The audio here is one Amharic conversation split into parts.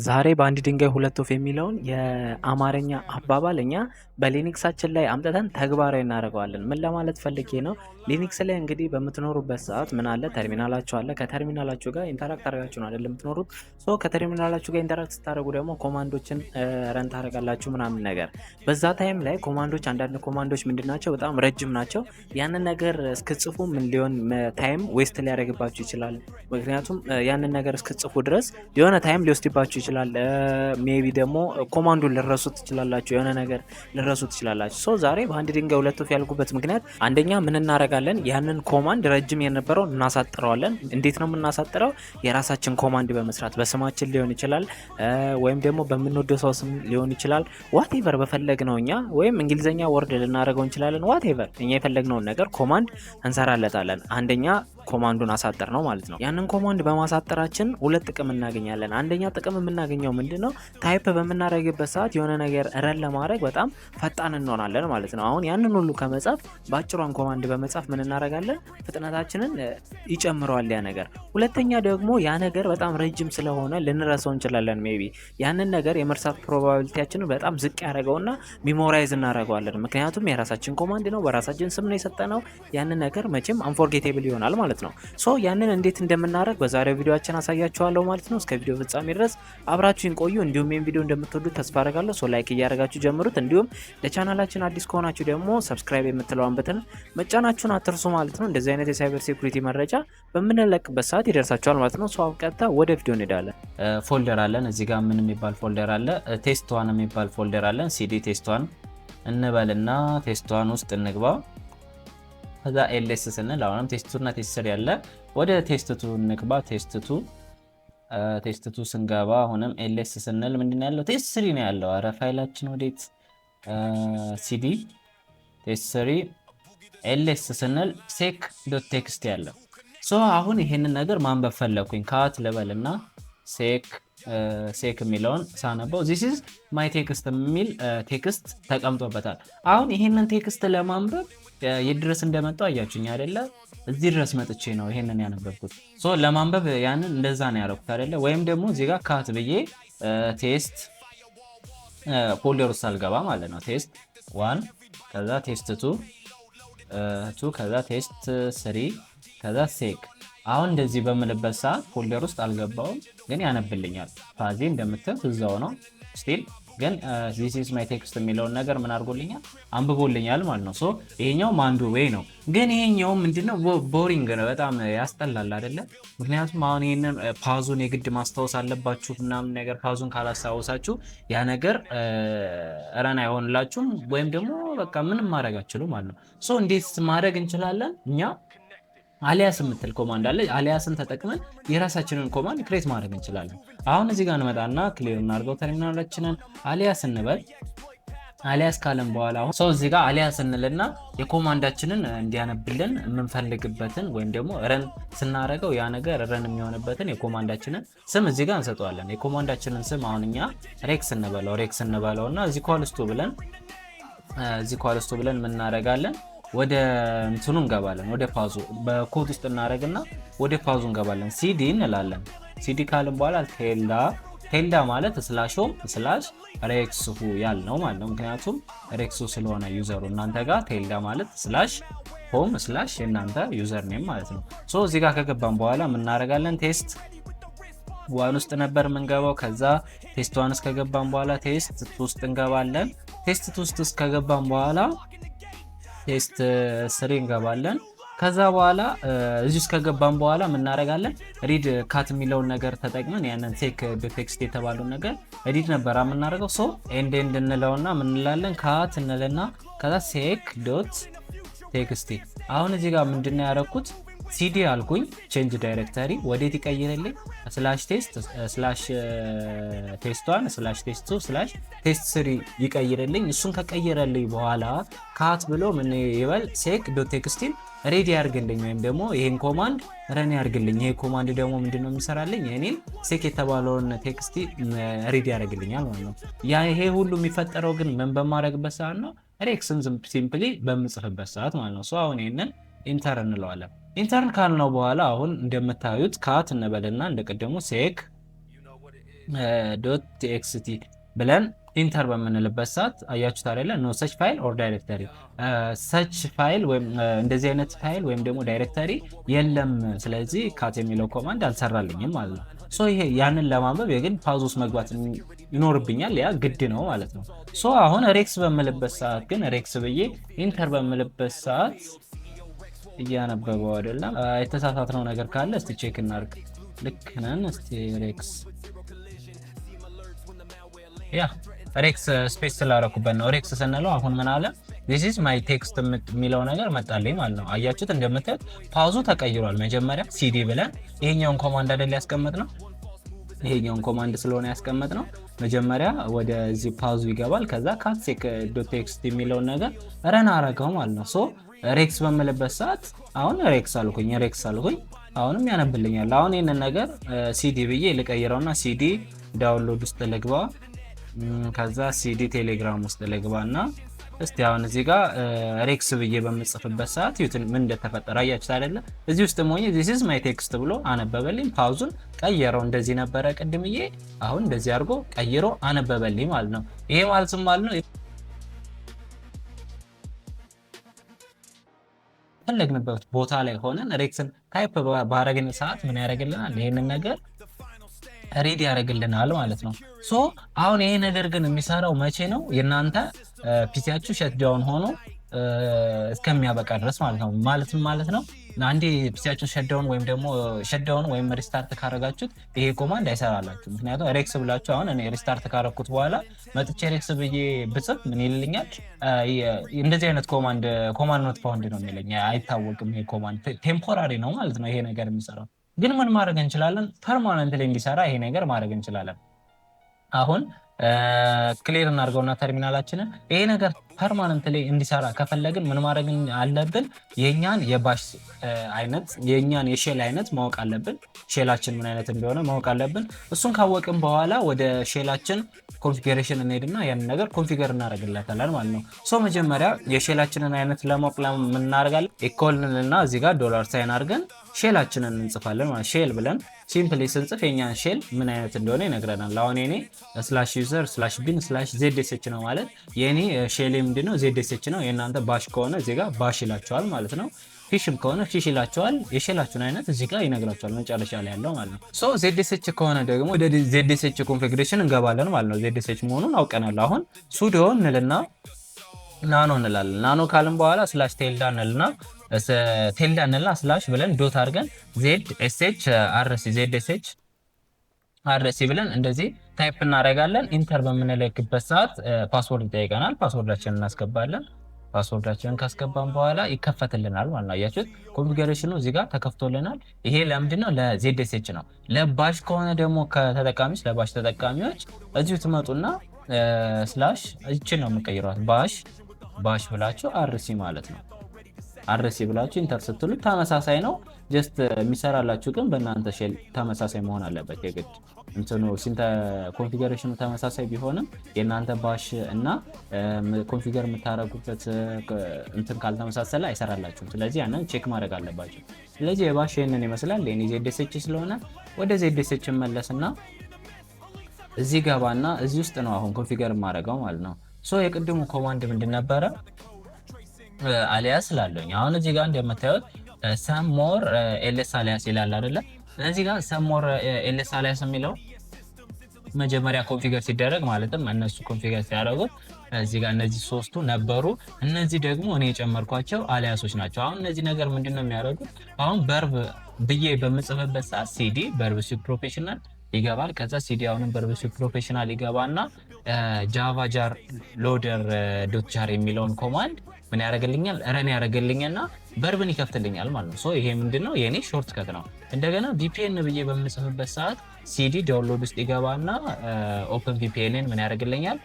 ዛሬ በአንድ ድንጋይ ሁለት ወፍ የሚለውን የአማርኛ አባባል እኛ በሊኒክሳችን ላይ አምጥተን ተግባራዊ እናደርገዋለን። ምን ለማለት ፈልጌ ነው? ሊኒክስ ላይ እንግዲህ በምትኖሩበት ሰዓት ምን አለ? ተርሚናላችሁ አለ። ከተርሚናላችሁ ጋር ኢንተራክት አድርጋችሁ ነው አይደል የምትኖሩት? ከተርሚናላችሁ ጋር ኢንተራክት ስታደርጉ ደግሞ ኮማንዶችን ረን ታደርጋላችሁ ምናምን ነገር። በዛ ታይም ላይ ኮማንዶች፣ አንዳንድ ኮማንዶች ምንድን ናቸው? በጣም ረጅም ናቸው። ያንን ነገር እስክጽፉ ምን ሊሆን ታይም ዌስት ሊያደርግባችሁ ይችላል። ምክንያቱም ያንን ነገር እስክጽፉ ድረስ የሆነ ታይም ሊወስድባችሁ ይችላል። ሜቢ ደግሞ ኮማንዱን ልረሱ ትችላላችሁ፣ የሆነ ነገር ልረሱ ትችላላችሁ። ሶ ዛሬ በአንድ ድንጋይ ሁለት ወፍ ያልኩበት ምክንያት አንደኛ ምን እናረጋለን? ያንን ኮማንድ ረጅም የነበረው እናሳጥረዋለን። እንዴት ነው የምናሳጥረው? የራሳችን ኮማንድ በመስራት በስማችን ሊሆን ይችላል፣ ወይም ደግሞ በምንወደው ሰው ስም ሊሆን ይችላል። ዋቴቨር በፈለግነው እኛ ወይም እንግሊዘኛ ወርድ ልናደርገው እንችላለን። ዋቴቨር እኛ የፈለግነውን ነገር ኮማንድ እንሰራለታለን። አንደኛ ኮማንዱን አሳጠር ነው ማለት ነው። ያንን ኮማንድ በማሳጠራችን ሁለት ጥቅም እናገኛለን። አንደኛ ጥቅም የምናገኘው ምንድነው? ታይፕ በምናደርግበት ሰዓት የሆነ ነገር ረን ለማድረግ በጣም ፈጣን እንሆናለን ማለት ነው። አሁን ያንን ሁሉ ከመጻፍ በአጭሯን ኮማንድ በመጻፍ ምን እናደርጋለን? ፍጥነታችንን ይጨምረዋል ያ ነገር። ሁለተኛ ደግሞ ያ ነገር በጣም ረጅም ስለሆነ ልንረሳው እንችላለን። ሜቢ ያንን ነገር የመርሳት ፕሮባቢሊቲያችንን በጣም ዝቅ ያደርገውና ሚሞራይዝ እናደርገዋለን። ምክንያቱም የራሳችን ኮማንድ ነው፣ በራሳችን ስም ነው የሰጠነው። ያንን ነገር መቼም አንፎርጌቴብል ይሆናል ማለት ነው። ሶ ያንን እንዴት እንደምናደርግ በዛሬው ቪዲዮአችን አሳያችኋለሁ ማለት ነው። እስከ ቪዲዮ ፍጻሜ ድረስ አብራችሁን ቆዩ። እንዲሁም ይህን ቪዲዮ እንደምትወዱት ተስፋ አደርጋለሁ። ሶ ላይክ እያደረጋችሁ ጀምሩት። እንዲሁም ለቻናላችን አዲስ ከሆናችሁ ደግሞ ሰብስክራይብ የምትለዋን በተን መጫናችሁን አትርሱ ማለት ነው። እንደዚህ አይነት የሳይበር ሴኩሪቲ መረጃ በምንለቅበት ሰዓት ይደርሳችኋል ማለት ነው። ሶ ቀጥታ ወደ ቪዲዮ እንሄዳለን። ፎልደር አለን እዚህ ጋር ምን የሚባል ፎልደር አለ? ቴስት ዋን የሚባል ፎልደር አለን። ሲዲ ቴስት ዋን እንበልና ቴስት ዋን ውስጥ እንግባ። ከዛ ኤልኤስ ስንል አሁንም ቴስት2 እና ቴስት3 ያለ ወደ ቴስት2 እንግባ። ቴስት2 ስንገባ አሁንም ኤልኤስ ስንል ምንድን ያለው? ቴስት3 ነው ያለው። አረ ፋይላችን ወዴት? ሲዲ ቴስት3 ኤልኤስ ስንል ሴክ.ቴክስት ያለው። ሶ አሁን ይሄንን ነገር ማንበብ ፈለኩኝ። ካት ልበልና ሴክ የሚለውን ሳነበው this is my text የሚል ቴክስት ተቀምጦበታል። አሁን ይሄንን ቴክስት ለማንበብ የድረስ እንደመጣው አያችሁኝ አይደለ? እዚህ ድረስ መጥቼ ነው ይሄንን ያነበብኩት። ሶ ለማንበብ ያንን እንደዛ ነው ያደረኩት አይደለ? ወይም ደግሞ እዚህ ጋር ካት ብዬ ቴስት ፎልደር ውስጥ አልገባ ማለት ነው። ቴስት 1 ከዛ ቴስት 2 ከዛ ቴስት 3 ከዛ ሴክ። አሁን እንደዚህ በምልበት ሰዓት ፎልደር ውስጥ አልገባውም፣ ግን ያነብልኛል። ፋዚ እንደምትል እዛው ነው ስቲል ግን this is my text የሚለውን ነገር ምን አድርጎልኛል? አንብቦልኛል ማለት ነው። ሶ ይሄኛው ማንዱ ዌይ ነው። ግን ይሄኛው ምንድነው? ቦሪንግ ነው፣ በጣም ያስጠላል አይደለ? ምክንያቱም አሁን ይሄንን ፓዙን የግድ ማስታወስ አለባችሁ ምናምን ነገር። ፓዙን ካላስታወሳችሁ ያ ነገር ረን አይሆንላችሁም፣ ወይም ደግሞ በቃ ምንም ማድረግ አትችሉም ማለት ነው። ሶ እንዴት ማድረግ እንችላለን? እኛ አሊያስ የምትል ኮማንድ አለ። አሊያስን ተጠቅመን የራሳችንን ኮማንድ ክሬት ማድረግ እንችላለን። አሁን እዚህ ጋር እንመጣና ክሊር እናድርገው ተርሚናላችንን። አሊያስ እንበል። አሊያስ ካለን በኋላ አሁን ሰው እዚህ ጋር አሊያስ እንልና የኮማንዳችንን እንዲያነብልን የምንፈልግበትን ወይም ደግሞ ረን ስናደርገው ያ ነገር ረን የሚሆንበትን የኮማንዳችንን ስም እዚህ ጋር እንሰጠዋለን። የኮማንዳችንን ስም አሁን እኛ ሬክስ እንበለውና እዚህ ኳልስቱ ብለን ምን እናደርጋለን? ወደ እንትኑ እንገባለን። ወደ ፓዙ በኮድ ውስጥ እናደርግና ወደ ፓዙ እንገባለን። ሲዲ እንላለን። ሲዲ ካልን በኋላ ቴልዳ ማለት ስላሽ ሆም ስላሽ ሬክሱ ያልነው ማለት ነው። ምክንያቱም ሬክሱ ስለሆነ ዩዘሩ እናንተ ጋር ቴልዳ ማለት ስላሽ ሆም ስላሽ የእናንተ ዩዘር ኔም ማለት ነው። ሶ እዚህ ጋር ከገባን በኋላ ምን እናደርጋለን? ቴስት ዋን ውስጥ ነበር የምንገባው። ከዛ ቴስት ዋን ውስጥ ከገባን በኋላ ቴስት ውስጥ እንገባለን። ቴስት ውስጥ ከገባን በኋላ ቴስት 3 እንገባለን። ከዛ በኋላ እዚህ ውስጥ ከገባን በኋላ ምን እናደርጋለን? ሪድ ካት የሚለውን ነገር ተጠቅመን ያንን ሴክ.ቴክስት የተባለውን ነገር ሪድ ነበር የምናደርገው። ሶ ኤንድ እንለውና ምን እንላለን? ካት እንልና ከዛ ሴክ.ቴክስት። አሁን እዚህ ጋር ምንድነው ያደረኩት? ሲዲ አልኩኝ። ቼንጅ ዳይሬክተሪ ወዴት ይቀይርልኝ? /ቴስት1/ቴስት2/ቴስት3 ይቀይርልኝ። እሱን ከቀየረልኝ በኋላ ካት ብሎ ምን ይበል? ሴክ.ቴክስትን ሬዲ ያርግልኝ ወይም ደግሞ ይሄን ኮማንድ ረን ያርግልኝ። ይሄ ኮማንድ ደግሞ ምንድነው የሚሰራልኝ? እኔን ሴክ የተባለውን ቴክስት ሬዲ ያርግልኛል ማለት ነው። ያ ይሄ ሁሉ የሚፈጠረው ግን ምን በማድረግበት ሰዓት ነው? ሬክስን ሲምፕሊ በምጽፍበት ሰዓት ማለት ነው። ሶ አሁን ይሄንን ኢንተር እንለዋለን። ኢንተርን ካልነው በኋላ አሁን እንደምታዩት ካት እንበልና እንደቀደሙ ሴክ ዶት ቲኤክስቲ ብለን ኢንተር በምንልበት ሰዓት አያችሁት አይደለ? ኖ ሰች ፋይል ኦር ዳይሬክተሪ ሰች ፋይል ወይም እንደዚህ አይነት ፋይል ወይም ደግሞ ዳይሬክተሪ የለም። ስለዚህ ካት የሚለው ኮማንድ አልሰራልኝም ማለት ነው። ሶ ይሄ ያንን ለማንበብ የግድ ፓዝ ውስጥ መግባት ይኖርብኛል። ያ ግድ ነው ማለት ነው። ሶ አሁን ሬክስ በምልበት ሰዓት ግን ሬክስ ብዬ ኢንተር በምልበት ሰዓት እያነበበው አይደለም። የተሳሳትነው ነገር ካለ እስቲ ቼክ እናርግ። ልክ ነን። እስቲ ሬክስ ያ ሬክስ ስፔስ ስላረኩበት ነው። ሬክስ ስንለው አሁን ምን አለ? this is my text የሚለው ነገር መጣልኝ ማለት ነው። አያችሁት? እንደምታዩት ፓዙ ተቀይሯል። መጀመሪያ ሲዲ ብለን ይሄኛውን ኮማንድ አይደል ያስቀመጥ ነው። ይሄኛውን ኮማንድ ስለሆነ ያስቀመጥ ነው። መጀመሪያ ወደዚህ ፓዙ ይገባል። ከዛ cat.txt የሚለውን ነገር ረን አረገው ማለት ነው። ሶ ሬክስ በምልበት ሰዓት አሁን ሬክስ አልኩኝ አሁንም ያነብልኛል። አሁን ይሄንን ነገር ሲዲ ብዬ ልቀይረውና ሲዲ ዳውንሎድ ውስጥ ልግባ። ከዛ ሲዲ ቴሌግራም ውስጥ ልግባና እስቲ አሁን እዚህ ጋር ሬክስ ብዬ በምጽፍበት ሰዓት ምን እንደተፈጠረ አያችሁት አይደለ? እዚህ ውስጥ ሞኝ this is my text ብሎ አነበበልኝ። ፓውዙን ቀየረው። እንደዚህ ነበረ ቅድምዬ፣ አሁን እንደዚህ አድርጎ ቀይሮ አነበበልኝ ማለት ነው። ይሄ ማለትም ማለት ነው ፈለግንበት ቦታ ላይ ሆነን ሬክስን ታይፕ ባረግን ሰዓት ምን ያደርግልናል? ይሄንን ነገር ሪድ ያደርግልናል ማለት ነው። ሶ አሁን ይሄ ነገር ግን የሚሰራው መቼ ነው? የእናንተ ፒሲያችሁ ሸትዳውን ሆኖ እስከሚያበቃ ድረስ ማለት ነው። ማለት ነው አንዴ ፒሲያችሁን ሸትዳውን ወይም ሪስታርት ካረጋችሁት ይሄ ኮማንድ አይሰራላችሁ። ምክንያቱም ሬክስ ብላችሁ አሁን እኔ ሪስታርት ካረኩት በኋላ መጥቼ ሬክስ ብዬ ብጽፍ ምን ይልኛል? እንደዚህ አይነት ኮማንድ ኖት ፋውንድ ነው የሚለኝ። አይታወቅም። ይሄ ኮማንድ ቴምፖራሪ ነው ማለት ነው ይሄ ነገር የሚሰራው። ግን ምን ማድረግ እንችላለን? ፐርማነንት ላይ እንዲሰራ ይሄ ነገር ማድረግ እንችላለን። አሁን ክሊር እናድርገውና ተርሚናላችንን ይሄ ነገር ፐርማነንት ላይ እንዲሰራ ከፈለግን ምን ማድረግ አለብን? የኛን የባሽ አይነት የኛን የሼል አይነት ማወቅ አለብን። ሼላችን ምን አይነት እንደሆነ ማወቅ አለብን። እሱን ካወቅን በኋላ ወደ ሼላችን ኮንፊገሬሽን እንሄድና ያን ነገር ኮንፊገር እናደርግላታለን ማለት ነው። ሶ መጀመሪያ የሼላችንን አይነት ለማወቅ ምን እናደርጋለን? ኢኮልና እዚህ ጋር ዶላር ሳይን አድርገን ሼላችንን እንጽፋለን ማለት ሼል ብለን ሲምፕሊ ስንጽፍ የኛን ሼል ምን አይነት እንደሆነ ይነግረናል። አሁን የኔ /user/bin/zsh ነው ማለት የኔ ሼል ምንድነው? zsh ነው። የእናንተ ባሽ ከሆነ እዚህ ጋር ባሽ ይላቸዋል ማለት ነው። ፊሽም ከሆነ ፊሽ ይላቸዋል። የሼላችሁን አይነት እዚህ ጋር ይነግራቸዋል መጨረሻ ላይ ያለው ማለት ነው። ሶ zsh ከሆነ ደግሞ ወደ zsh ኮንፊግሬሽን እንገባለን ማለት ነው። zsh መሆኑን አውቀናል። አሁን sudo እንልና ናኖ እንላለን። ናኖ ካልን በኋላ /ቴልዳ እንልና ስላሽ ብለን ዶት አድርገን zsh ብለን እንደዚህ ታይፕ እናደርጋለን። ኢንተር በምንልክበት ሰዓት ፓስወርድ ይጠይቀናል። ፓስወርዳችንን እናስገባለን። ፓስወርዳችንን ካስገባን በኋላ ይከፈትልናል ማለት ነው። አያችሁት? ኮንፊገሬሽኑ እዚህ ጋር ተከፍቶልናል። ይሄ ለምንድነው? ለzsh ነው። ለባሽ ከሆነ ደግሞ ለባሽ ተጠቃሚዎች እዚሁ ትመጡና ስላሽ እቺን ነው የምንቀይሯት። ባሽ ብላችሁ አርሲ ማለት ነው። አርሲ ብላችሁ ኢንተር ስትሉ ተመሳሳይ ነው። ጀስት የሚሰራላችሁ ግን በእናንተ ሼል ተመሳሳይ መሆን አለበት የግድ ኮንፊገሬሽኑ ተመሳሳይ ቢሆንም የእናንተ ባሽ እና ኮንፊገር የምታረጉበት ካልተመሳሰለ አይሰራላችሁም። ስለዚህ ያንን ቼክ ማድረግ አለባችሁ። ስለዚህ የባሽ ይሄንን ይመስላል። የኔ zsh ስለሆነ ወደ zsh መለስና እዚህ ገባና እዚህ ውስጥ ነው አሁን ኮንፊገር የማደርገው ማለት ነው። ሶ የቅድሙ ኮማንድ ምንድን ነበረ? አሊያስ ላለኝ አሁን እዚህ ጋር እንደምታዩት some more ls alias ይላል አይደለ? እዚህ ጋር some more ls alias የሚለው መጀመሪያ ኮንፊገር ሲደረግ ማለትም እነሱ ኮንፊገር ሲያደርጉት እዚህ ጋር እነዚህ ሶስቱ ነበሩ። እነዚህ ደግሞ እኔ የጨመርኳቸው አሊያሶች ናቸው። አሁን እነዚህ ነገር ምንድነው የሚያደርጉት? አሁን verb ብዬ በምጽፍበት ሰዓት cd verb ፕሮፌሽናል ይገባል። ከዛ cd አሁንም verb ፕሮፌሽናል ይገባና java jar loader .jar የሚለውን ኮማንድ ምን ያደርግልኛል? ረን ያደርግልኝና በርብን ይከፍትልኛል ማለት ነው። ሶ ይሄ ምንድነው? የኔ ሾርት ከት ነው። እንደገና VPN ብዬ በምጽፍበት ሰዓት cd ዳውንሎድ ውስጥ ይገባና ኦፕን VPNን ምን ያደርግልኛል?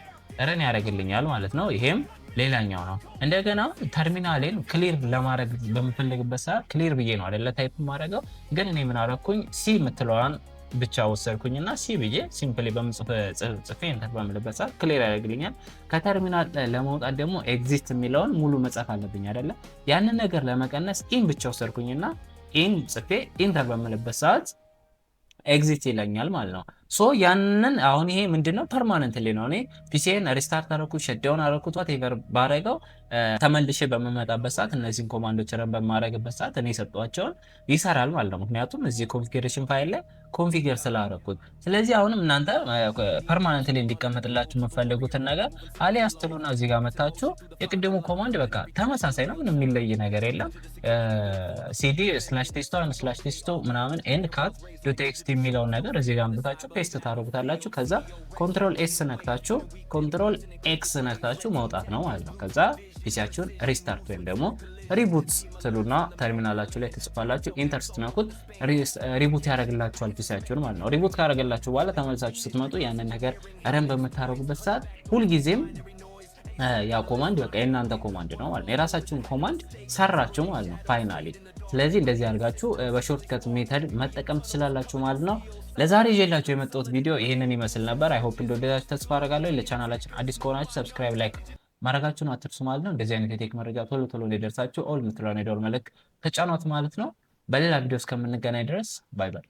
ረን ያደርግልኛል ማለት ነው። ይሄም ሌላኛው ነው። እንደገና ተርሚናሌን ክሊር ለማድረግ በምፈልግበት ሰዓት ክሊር ብዬ ነው አይደለ ታይፕ ማድረገው። ግን እኔ ምን አደረኩኝ? ሲ የምትለዋን ብቻ ወሰድኩኝና ሲ ብዬ ሲምፕሊ በምጽፍ ኢንተር በምልበት ሰዓት ክሊር ያደርግልኛል። ከተርሚናል ለመውጣት ደግሞ ኤግዚስት የሚለውን ሙሉ መጻፍ አለብኝ አይደለ? ያንን ነገር ለመቀነስ ኢን ብቻ ወሰድኩኝና ኢን ጽፌ ኢንተር በምልበት ሰዓት ኤግዚስት ይለኛል ማለት ነው። ሶ ያንን አሁን ይሄ ምንድነው ፐርማነንትሊ ነው። እኔ ፒሲኤን ሪስታርት አደረኩት ሸትዳውን አደረኩት ዋቴቨር ባረገው ተመልሼ በመመጣበት ሰዓት እነዚህን ኮማንዶች ረን በማድረግበት ሰዓት እኔ የሰጧቸውን ይሰራል ማለት ነው። ምክንያቱም እዚህ ኮንፊግሬሽን ፋይል ላይ ኮንፊገር ስላደረኩት። ስለዚህ አሁንም እናንተ ፐርማነንትሊ እንዲቀመጥላችሁ የምፈልጉትን ነገር አሊያስ ትሉና እዚህ ጋር መታችሁ የቅድሙ ኮማንድ በቃ ተመሳሳይ ነው፣ ምንም የሚለይ ነገር የለም። ሲዲ /ቴስቶ ምናምን ኤንድ ካት ዶት የሚለውን ነገር እዚህ ጋር አምጥታችሁ ፔስት ታደርጉታላችሁ። ከዛ ኮንትሮል ኤስ ነክታችሁ ኮንትሮል ኤክስ ነክታችሁ ማውጣት ነው ማለት ነው። ከዛ ፒሲያችሁን ሪስታርት ወይም ደግሞ ሪቡት ትሉና ተርሚናላችሁ ላይ ትጽፋላችሁ። ኢንተር ስትነኩት ሪቡት ያደርግላችኋል ፒሲያችሁን ማለት ነው። ሪቡት ካደረገላችሁ በኋላ ተመልሳችሁ ስትመጡ ያንን ነገር ረን በምታደርጉበት ሰዓት ሁልጊዜም ያ ኮማንድ በቃ የእናንተ ኮማንድ ነው ማለት ነው። የራሳችሁን ኮማንድ ሰራችሁ ማለት ነው ፋይናሊ። ስለዚህ እንደዚህ አድርጋችሁ በሾርትከት ሜተድ መጠቀም ትችላላችሁ ማለት ነው። ለዛሬ ይዤላችሁ የመጣሁት ቪዲዮ ይህንን ይመስል ነበር። አይ ሆፕ እንደወደዳችሁ ተስፋ አደርጋለሁ። ለቻናላችን አዲስ ከሆናችሁ ሰብስክራይብ፣ ላይክ ማድረጋችሁን አትርሱ ማለት ነው። እንደዚህ አይነት የቴክ መረጃ ቶሎ ቶሎ እንዲደርሳችሁ ኦል የምትለውን የደወል ምልክት ተጫኗት ማለት ነው። በሌላ ቪዲዮ እስከምንገናኝ ድረስ ባይ ባይ።